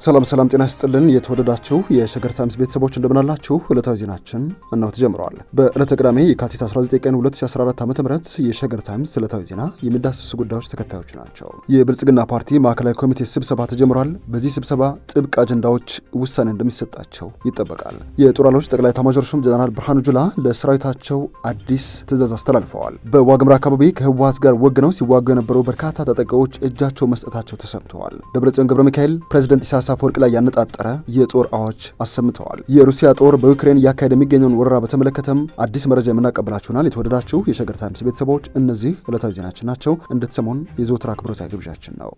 ሰላም ጤና ይስጥልን የተወደዳችሁ የሸገር ታይምስ ቤተሰቦች እንደምናላችሁ ዕለታዊ ዜናችን እነሆ ተጀምሯል። በዕለተ ቅዳሜ የካቲት 19 ቀን 2014 ዓ.ም የሸገር ታይምስ ዕለታዊ ዜና የሚዳሰሱ ጉዳዮች ተከታዮች ናቸው። የብልጽግና ፓርቲ ማዕከላዊ ኮሚቴ ስብሰባ ተጀምሯል። በዚህ ስብሰባ ጥብቅ አጀንዳዎች ውሳኔ እንደሚሰጣቸው ይጠበቃል። የጦር ኃይሎች ጠቅላይ ኤታማዦር ሹም ጀነራል ብርሃኑ ጁላ ለሰራዊታቸው አዲስ ትዕዛዝ አስተላልፈዋል። በዋግምራ አካባቢ ከህወሓት ጋር ወግነው ሲዋጉ የነበሩ በርካታ ተጠቂዎች እጃቸው መስጠታቸው ተሰምተዋል። ደብረጽዮን ገብረ ሚካኤል ፕሬዝዳንት ኢሳያስ አፈወርቂ ላይ ያነጣጠረ የጦር አዋጅ አሰምተዋል። የሩሲያ ጦር በዩክሬን እያካሄደ የሚገኘውን ወረራ በተመለከተም አዲስ መረጃ የምናቀብላችሁናል። የተወደዳችሁ የሸገር ታይምስ ቤተሰቦች እነዚህ ዕለታዊ ዜናችን ናቸው። እንድትሰሙን የዘወትር አክብሮታዊ ግብዣችን ነው።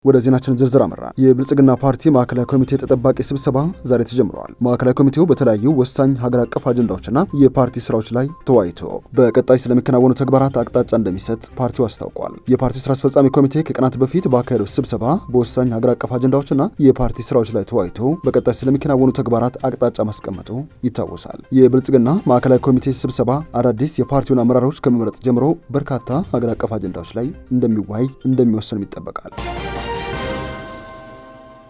ወደ ዜናችን ዝርዝር አመራ። የብልጽግና ፓርቲ ማዕከላዊ ኮሚቴ ተጠባቂ ስብሰባ ዛሬ ተጀምሯል። ማዕከላዊ ኮሚቴው በተለያዩ ወሳኝ ሀገር አቀፍ አጀንዳዎችና የፓርቲ ስራዎች ላይ ተወያይቶ በቀጣይ ስለሚከናወኑ ተግባራት አቅጣጫ እንደሚሰጥ ፓርቲው አስታውቋል። የፓርቲው ስራ አስፈጻሚ ኮሚቴ ከቀናት በፊት ባካሄደው ስብሰባ በወሳኝ ሀገር አቀፍ አጀንዳዎችና የፓርቲ ስራዎች ላይ ተወያይቶ በቀጣይ ስለሚከናወኑ ተግባራት አቅጣጫ ማስቀመጡ ይታወሳል። የብልጽግና ማዕከላዊ ኮሚቴ ስብሰባ አዳዲስ የፓርቲውን አመራሮች ከመምረጥ ጀምሮ በርካታ ሀገር አቀፍ አጀንዳዎች ላይ እንደሚወሰንም ይጠበቃል።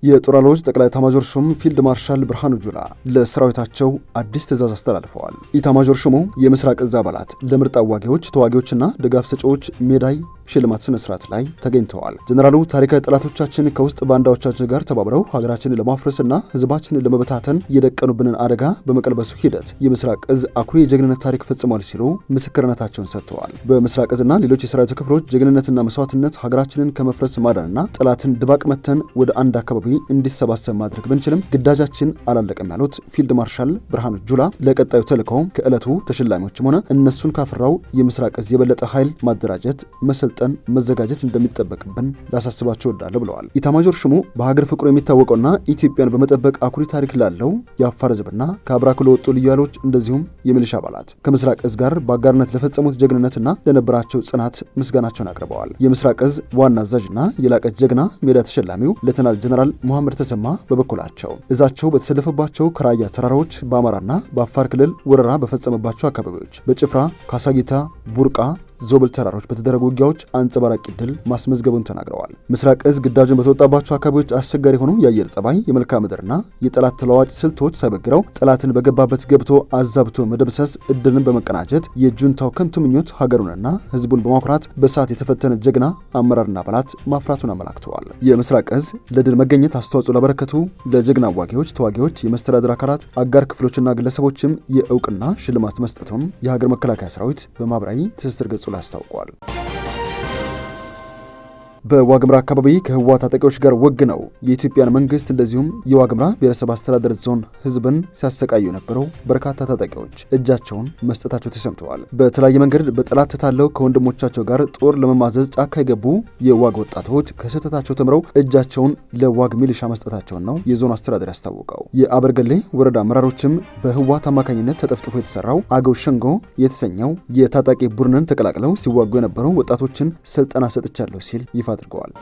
የጦር ኃይሎች ጠቅላይ ኤታማዦር ሹም ፊልድ ማርሻል ብርሃኑ ጁላ ለሰራዊታቸው አዲስ ትዕዛዝ አስተላልፈዋል። ኤታማዦር ሹሙ የምስራቅ እዝ አባላት ለምርጥ አዋጊዎች፣ ተዋጊዎችና ድጋፍ ሰጪዎች ሜዳይ ሽልማት ስነ ስርዓት ላይ ተገኝተዋል። ጀነራሉ ታሪካዊ ጠላቶቻችን ከውስጥ ባንዳዎቻችን ጋር ተባብረው ሀገራችንን ለማፍረስና ህዝባችንን ለመበታተን የደቀኑብንን አደጋ በመቀልበሱ ሂደት የምስራቅ እዝ አኩሪ የጀግንነት ታሪክ ፈጽሟል ሲሉ ምስክርነታቸውን ሰጥተዋል። በምስራቅ እዝና ሌሎች የሰራዊቱ ክፍሎች ጀግንነትና መስዋዕትነት ሀገራችንን ከመፍረስ ማዳንና ጠላትን ድባቅ መተን ወደ አንድ አካባቢ እንዲሰባሰብ ማድረግ ብንችልም ግዳጃችን አላለቀም ያሉት ፊልድ ማርሻል ብርሃኑ ጁላ ለቀጣዩ ተልዕኮ ከዕለቱ ተሸላሚዎችም ሆነ እነሱን ካፈራው የምስራቅ እዝ የበለጠ ኃይል ማደራጀት መሰልጠን መዘጋጀት እንደሚጠበቅብን ላሳስባቸው እወዳለሁ ብለዋል። ኤታማዦር ሹሙ በሀገር ፍቅሩ የሚታወቀውና ኢትዮጵያን በመጠበቅ አኩሪ ታሪክ ላለው የአፋር ህዝብና ከአብራኩ ለወጡ ልዩ ኃይሎች እንደዚሁም የሚሊሻ አባላት ከምስራቅ እዝ ጋር በአጋርነት ለፈጸሙት ጀግንነትና ለነበራቸው ጽናት ምስጋናቸውን አቅርበዋል። የምስራቅ እዝ ዋና አዛዥና የላቀ ጀግና ሜዳ ተሸላሚው ሌተናል ጀነራል መሐመድ ተሰማ በበኩላቸው እዛቸው በተሰለፈባቸው ከራያ ተራራዎች በአማራና በአፋር ክልል ወረራ በፈጸመባቸው አካባቢዎች በጭፍራ፣ ካሳጊታ፣ ቡርቃ ዞብል ተራሮች በተደረጉ ውጊያዎች አንጸባራቂ ድል ማስመዝገቡን ተናግረዋል። ምስራቅ እዝ ግዳጁን በተወጣባቸው አካባቢዎች አስቸጋሪ ሆኖ የአየር ጸባይ፣ የመልክዓ ምድርና የጠላት ተለዋጭ ስልቶች ሳይበግረው ጠላትን በገባበት ገብቶ አዛብቶ መደብሰስ እድልን በመቀናጀት የጁንታው ከንቱ ምኞት ሀገሩንና ህዝቡን በማኩራት በሰዓት የተፈተነ ጀግና አመራርና አባላት ማፍራቱን አመላክተዋል። የምስራቅ እዝ ለድል መገኘት አስተዋጽኦ ላበረከቱ ለጀግና አዋጊዎች፣ ተዋጊዎች፣ የመስተዳድር አካላት፣ አጋር ክፍሎችና ግለሰቦችም የእውቅና ሽልማት መስጠቱን የሀገር መከላከያ ሰራዊት በማህበራዊ ትስስር ገጹ ላይ አስታውቋል። በዋግምራ አካባቢ ከህወሓት ታጣቂዎች ጋር ወግነው የኢትዮጵያን መንግስት እንደዚሁም የዋግምራ ብሔረሰብ አስተዳደር ዞን ህዝብን ሲያሰቃዩ የነበረው በርካታ ታጣቂዎች እጃቸውን መስጠታቸው ተሰምተዋል። በተለያየ መንገድ በጠላት ተታለው ከወንድሞቻቸው ጋር ጦር ለመማዘዝ ጫካ የገቡ የዋግ ወጣቶች ከስህተታቸው ተምረው እጃቸውን ለዋግ ሚሊሻ መስጠታቸውን ነው የዞን አስተዳደር ያስታወቀው። የአበርገሌ ወረዳ አመራሮችም በህወሓት አማካኝነት ተጠፍጥፎ የተሰራው አገው ሸንጎ የተሰኘው የታጣቂ ቡድንን ተቀላቅለው ሲዋጉ የነበሩ ወጣቶችን ስልጠና ሰጥቻለሁ ሲል ይፋ አድርገዋል።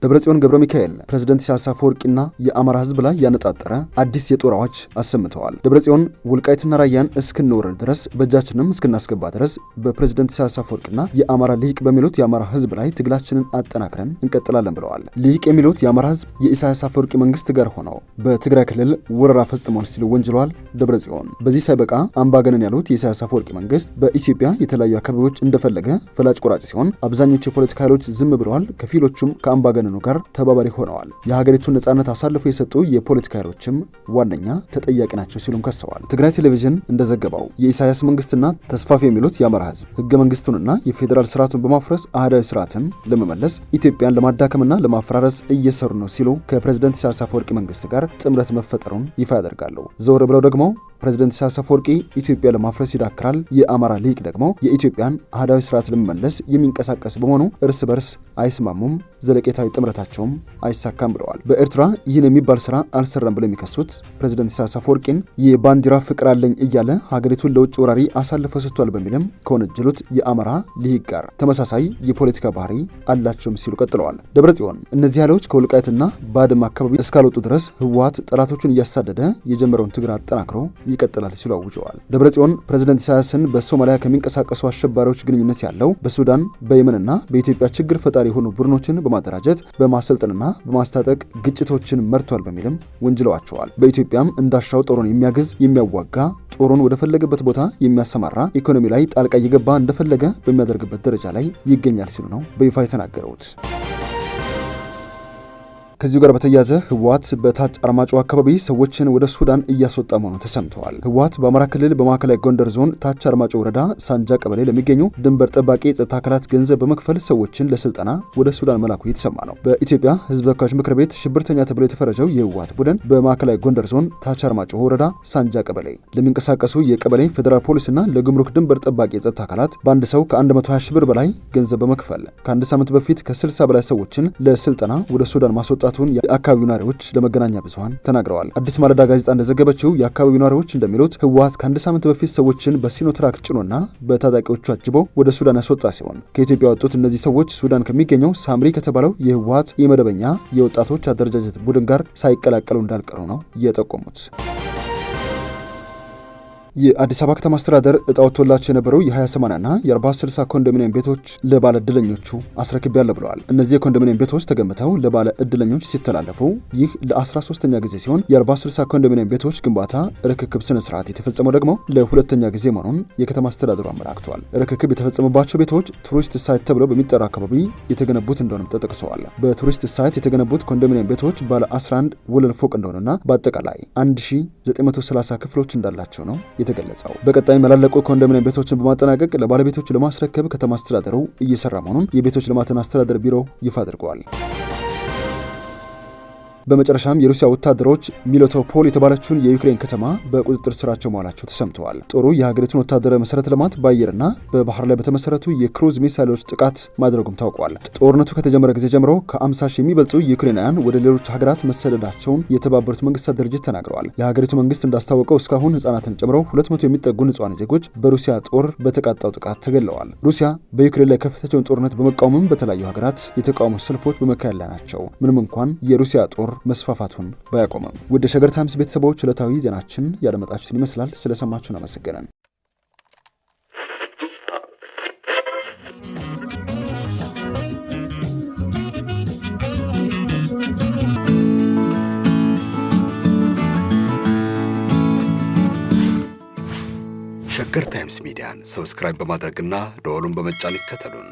ደብረጽዮን ገብረ ሚካኤል ፕሬዝዳንት ኢሳያስ አፈወርቂና የአማራ ህዝብ ላይ ያነጣጠረ አዲስ የጦር አዋጅ አሰምተዋል። ደብረጽዮን ወልቃይትና ራያን እስክንወረድ ድረስ በእጃችንም እስክናስገባ ድረስ በፕሬዝዳንት ኢሳያስ አፈወርቂና የአማራ ሊቅ በሚሉት የአማራ ህዝብ ላይ ትግላችንን አጠናክረን እንቀጥላለን ብለዋል። ሊቅ የሚሉት የአማራ ህዝብ የኢሳያስ አፈወርቂ መንግስት ጋር ሆነው በትግራይ ክልል ወረራ ፈጽሟል ሲሉ ወንጅለዋል። ደብረጽዮን በዚህ ሳይበቃ አምባገነን ያሉት የኢሳያስ አፈወርቂ መንግስት በኢትዮጵያ የተለያዩ አካባቢዎች እንደፈለገ ፈላጭ ቆራጭ ሲሆን አብዛኞቹ የፖለቲካ ኃይሎች ዝም ብለዋል፣ ከፊሎቹም ከአምባገነን ጋር ተባባሪ ሆነዋል። የሀገሪቱን ነጻነት አሳልፈው የሰጡ የፖለቲካ ኃይሎችም ዋነኛ ተጠያቂ ናቸው ሲሉም ከሰዋል። ትግራይ ቴሌቪዥን እንደዘገበው የኢሳያስ መንግስትና ተስፋፊ የሚሉት የአማራ ህዝብ ህገ መንግስቱንና የፌዴራል ስርዓቱን በማፍረስ አህዳዊ ስርዓትን ለመመለስ ኢትዮጵያን ለማዳከምና ለማፈራረስ እየሰሩ ነው ሲሉ ከፕሬዝዳንት ኢሳያስ አፈወርቂ መንግስት ጋር ጥምረት መፈጠሩን ይፋ ያደርጋሉ። ዘወር ብለው ደግሞ ፕሬዝዳንት ኢሳያስ አፈወርቂ ኢትዮጵያ ለማፍረስ ይዳክራል፣ የአማራ ሊቅ ደግሞ የኢትዮጵያን አህዳዊ ስርዓት ለመመለስ የሚንቀሳቀስ በመሆኑ እርስ በርስ አይስማሙም፣ ዘለቄታዊ ጥምረታቸውም አይሳካም ብለዋል። በኤርትራ ይህን የሚባል ስራ አልሰራም ብለው የሚከሱት ፕሬዝዳንት ኢሳያስ አፈወርቂን የባንዲራ ፍቅር አለኝ እያለ ሀገሪቱን ለውጭ ወራሪ አሳልፎ ሰጥቷል በሚልም ከወነጀሉት የአማራ ሊቅ ጋር ተመሳሳይ የፖለቲካ ባህሪ አላቸውም ሲሉ ቀጥለዋል። ደብረጽዮን እነዚህ ኃይሎች ከወልቃይትና ባድመ አካባቢ እስካልወጡ ድረስ ህወሓት ጠላቶቹን እያሳደደ የጀመረውን ትግል አጠናክሮ ይቀጥላል ሲሉ አውጀዋል። ደብረጽዮን ፕሬዝዳንት ኢሳያስን በሶማሊያ ከሚንቀሳቀሱ አሸባሪዎች ግንኙነት ያለው በሱዳን በየመንና በኢትዮጵያ ችግር ፈጣሪ የሆኑ ቡድኖችን በማደራጀት በማሰልጠንና በማስታጠቅ ግጭቶችን መርቷል በሚልም ወንጅለዋቸዋል። በኢትዮጵያም እንዳሻው ጦሩን የሚያግዝ የሚያዋጋ ጦሩን ወደ ፈለገበት ቦታ የሚያሰማራ ኢኮኖሚ ላይ ጣልቃ እየገባ እንደፈለገ በሚያደርግበት ደረጃ ላይ ይገኛል ሲሉ ነው በይፋ የተናገሩት። ከዚሁ ጋር በተያያዘ ህወሓት በታች አርማጭሆ አካባቢ ሰዎችን ወደ ሱዳን እያስወጣ መሆኑ ተሰምተዋል። ህወሓት በአማራ ክልል በማዕከላዊ ጎንደር ዞን ታች አርማጭሆ ወረዳ ሳንጃ ቀበሌ ለሚገኙ ድንበር ጠባቂ የጸጥታ አካላት ገንዘብ በመክፈል ሰዎችን ለስልጠና ወደ ሱዳን መላኩ የተሰማ ነው። በኢትዮጵያ ህዝብ ተወካዮች ምክር ቤት ሽብርተኛ ተብሎ የተፈረጀው የህወሓት ቡድን በማዕከላዊ ጎንደር ዞን ታች አርማጭሆ ወረዳ ሳንጃ ቀበሌ ለሚንቀሳቀሱ የቀበሌ ፌዴራል ፖሊስና ለጉምሩክ ድንበር ጠባቂ የጸጥታ አካላት በአንድ ሰው ከ120 ሺህ ብር በላይ ገንዘብ በመክፈል ከአንድ ሳምንት በፊት ከ60 በላይ ሰዎችን ለስልጠና ወደ ሱዳን ማስወጣት የአካባቢው ነዋሪዎች ለመገናኛ ብዙሃን ተናግረዋል። አዲስ ማለዳ ጋዜጣ እንደዘገበችው የአካባቢው ነዋሪዎች እንደሚሉት ህወሓት ከአንድ ሳምንት በፊት ሰዎችን በሲኖትራክ ጭኖና በታጣቂዎቹ አጅቦ ወደ ሱዳን ያስወጣ ሲሆን ከኢትዮጵያ የወጡት እነዚህ ሰዎች ሱዳን ከሚገኘው ሳምሪ ከተባለው የህወሓት የመደበኛ የወጣቶች አደረጃጀት ቡድን ጋር ሳይቀላቀሉ እንዳልቀሩ ነው የጠቆሙት። የአዲስ አበባ ከተማ አስተዳደር እጣ ወጥቶላቸው የነበረው የ20/80ና የ40/60 ኮንዶሚኒየም ቤቶች ለባለ እድለኞቹ አስረክቤያለሁ ብለዋል። እነዚህ የኮንዶሚኒየም ቤቶች ተገምተው ለባለ እድለኞች ሲተላለፉ ይህ ለ13ኛ ጊዜ ሲሆን የ40/60 ኮንዶሚኒየም ቤቶች ግንባታ ርክክብ ስነ ስርዓት የተፈጸመው ደግሞ ለሁለተኛ ጊዜ መሆኑን የከተማ አስተዳደሩ አመላክቷል። ርክክብ የተፈጸመባቸው ቤቶች ቱሪስት ሳይት ተብለው በሚጠራ አካባቢ የተገነቡት እንደሆነም ተጠቅሰዋል። በቱሪስት ሳይት የተገነቡት ኮንዶሚኒየም ቤቶች ባለ 11 ወለል ፎቅ እንደሆነና በአጠቃላይ 1930 ክፍሎች እንዳላቸው ነው የተገለጸው። በቀጣይ መላለቁ ኮንዶሚኒየም ቤቶችን በማጠናቀቅ ለባለቤቶች ለማስረከብ ከተማ አስተዳደሩ እየሰራ መሆኑን የቤቶች ልማትና አስተዳደር ቢሮ ይፋ አድርገዋል። በመጨረሻም የሩሲያ ወታደሮች ሚሎቶፖል የተባለችውን የዩክሬን ከተማ በቁጥጥር ስራቸው መዋላቸው ተሰምተዋል። ጦሩ የሀገሪቱን ወታደራዊ መሰረተ ልማት በአየርና በባህር ላይ በተመሰረቱ የክሩዝ ሚሳይሎች ጥቃት ማድረጉም ታውቋል። ጦርነቱ ከተጀመረ ጊዜ ጀምሮ ከ50 ሺህ የሚበልጡ ዩክሬናውያን ወደ ሌሎች ሀገራት መሰደዳቸውን የተባበሩት መንግስታት ድርጅት ተናግረዋል። የሀገሪቱ መንግስት እንዳስታወቀው እስካሁን ህጻናትን ጨምሮ 200 የሚጠጉ ንጹሃን ዜጎች በሩሲያ ጦር በተቃጣው ጥቃት ተገድለዋል። ሩሲያ በዩክሬን ላይ ከፈተችውን ጦርነት በመቃወምም በተለያዩ ሀገራት የተቃውሞ ሰልፎች በመካሄድ ላይ ናቸው። ምንም እንኳን የሩሲያ ጦር መስፋፋቱን ባያቆምም። ወደ ሸገር ታይምስ ቤተሰቦች ዕለታዊ ዜናችን ያደመጣችሁትን ይመስላል። ስለሰማችሁን አመሰግነን። ሸገር ታይምስ ሚዲያን ሰብስክራይብ በማድረግና ደወሉን በመጫን ይከተሉን።